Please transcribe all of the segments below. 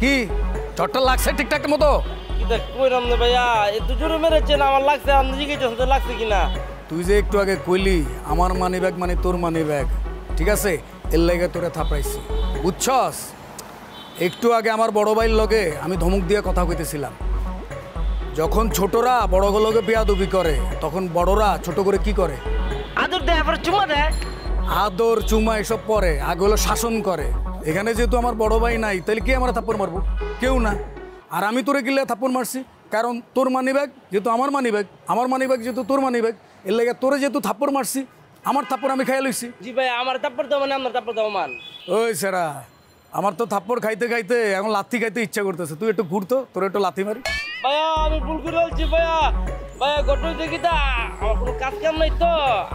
কি চটটা লাগছে ঠিকঠাক মতো? কি দেখ কইরাম না ভাইয়া, এত জোরে মেরেছেন আমার লাগছে, আপনি জিজ্ঞেস তো লাগছে কিনা। তুই যে একটু আগে কইলি আমার মানি ব্যাগ মানে তোর মানি ব্যাগ, ঠিক আছে? এর লেগে তোরে থাপড়াইছি, বুঝছস? একটু আগে আমার বড় ভাইয়ের লগে আমি ধমক দিয়ে কথা কইতেছিলাম। যখন ছোটরা বড়গুলোকে বেয়াদবি করে তখন বড়রা ছোট করে কি করে? আদর দেয়, আবার চুমা দেয়। আদর চুমা এসব পরে, আগে হলো শাসন করে। এখানে যেহেতু আমার বড় ভাই নাই, তাহলে কে আমার থাপ্পড় মারবো? কেউ না। আর আমি তোরে গিলে থাপ্পড় মারছি কারণ তোর মানি ব্যাগ যেহেতু আমার মানি ব্যাগ, আমার মানি ব্যাগ যেহেতু তোর মানি ব্যাগ, এর লেগে তোরে যেহেতু থাপ্পড় মারছি, আমার থাপ্পড় আমি খাইয়া লইছি। জি ভাই, আমার তাপ্পর দাও মানে আপনার তাপ্পর দাও মান। ওই সেরা, আমার তো থাপ্পড় খাইতে খাইতে এখন লাথি খাইতে ইচ্ছা করতেছে। তুই একটু ঘুরতো, তোর একটু লাথি মারি। ভাইয়া আমি ভুল করে বলছি ভাইয়া। ভাইয়া ঘটনা দেখি তা আমার কোনো কাজ কাম নাই তো,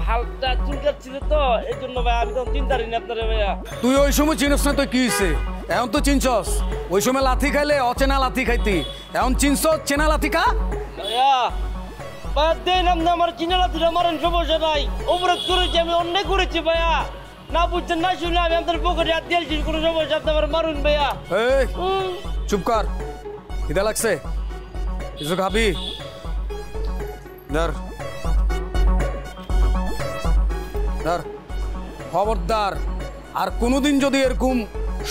হালটা চুলকাচ্ছিল তো, এই জন্য ভাইয়া আমি তো চিন্তারি না আপনারে ভাইয়া। তুই ওই সময় চিনস না, তুই কি হয়েছে? এখন তো চিনছস। ওই সময় লাথি খাইলে অচেনা লাথি খাইতি, এখন চিনছস চেনা লাথি খা। ভাইয়া ভাইয়া দেন আপনি আমার চিনালা দিলে মারেন, সমস্যা নাই। অপরাধ করেছি আমি, অন্যায় করেছি ভাইয়া। না বুঝছেন না শুনলে আমি আপনার পকেটে হাত দিয়েছি, কোনো সমস্যা আপনি আমার মারুন ভাইয়া। এই চুপ কর, খিদা লাগছে? কিছু খাবি? ধর ধর। খবরদার আর কোনোদিন যদি এরকম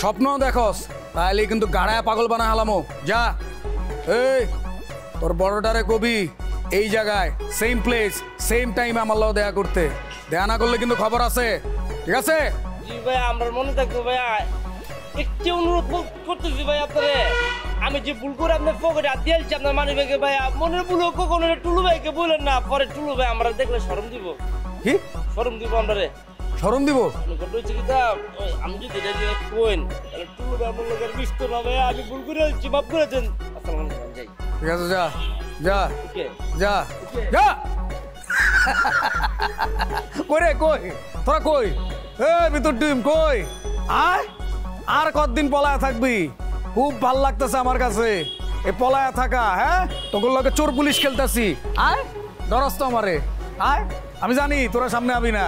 স্বপ্ন দেখস তাহলে কিন্তু গাড়ায় পাগল বানা হালামো। যা। এই তোর বড়টারে কবি এই জায়গায় সেম প্লেস সেম টাইম আমার লগে দেখা করতে। দেখা না করলে কিন্তু খবর আছে, ঠিক আছে? জি ভাইয়া, আমার মনে থাকবে ভাইয়া। একটি অনুরোধ করতেছি ভাই আপনারে, আমি যে ভুল করে আপনার পকেটে হাত দিয়েছি আপনার মানি ব্যাগে ভাইয়া, মনের ভুল কখনো টুলু ভাইকে বলেন না, পরে টুলু ভাই আমরা দেখলে শরম দিব। কি শরম দিব আমরারে? শরম দিব? ঘটছে কি তা, আমি যদি এটা দিয়ে কোয়েন তাহলে টুলু ভাই আমার লোকের মিশতো না ভাইয়া। আমি ভুল করে হচ্ছি, মাফ করে দেন। আসসালামু আলাইকুম, যাই। ঠিক আছে, যা যা ওকে যা যা। কই কই তোরা কই? এ ভিতর ডিম কই? আয়। আর কতদিন পলায়া থাকবি? খুব ভাল লাগতেছে আমার কাছে এ পলায়া থাকা। হ্যাঁ, তোর লগে চোর পুলিশ খেলতেছি। আয়, ডরস তো আমারে। আয়, আমি জানি তোরা সামনে আবি না।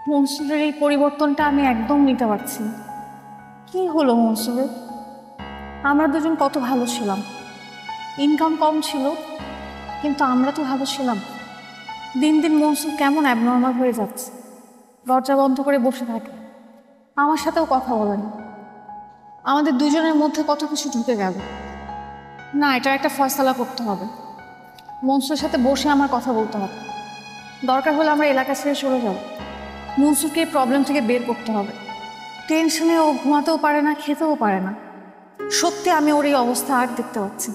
মনসুরের এই পরিবর্তনটা আমি একদম নিতে পারছি না। কি হলো মনসুরের? আমরা দুজন কত ভালো ছিলাম, ইনকাম কম ছিল কিন্তু আমরা তো ভালো ছিলাম। দিন দিন মনসুর কেমন অ্যাবনর্মাল হয়ে যাচ্ছে, দরজা বন্ধ করে বসে থাকে, আমার সাথেও কথা বলে না। আমাদের দুজনের মধ্যে কত কিছু ঢুকে গেল। না, এটা একটা ফয়সালা করতে হবে। মনসুরের সাথে বসে আমার কথা বলতে হবে। দরকার হলে আমরা এলাকা ছেড়ে চলে যাব। মনসুরকে এই প্রবলেম থেকে বের করতে হবে। টেনশনে ও ঘুমাতেও পারে না, খেতেও পারে না। সত্যি আমি ওর এই অবস্থা আর দেখতে পাচ্ছি।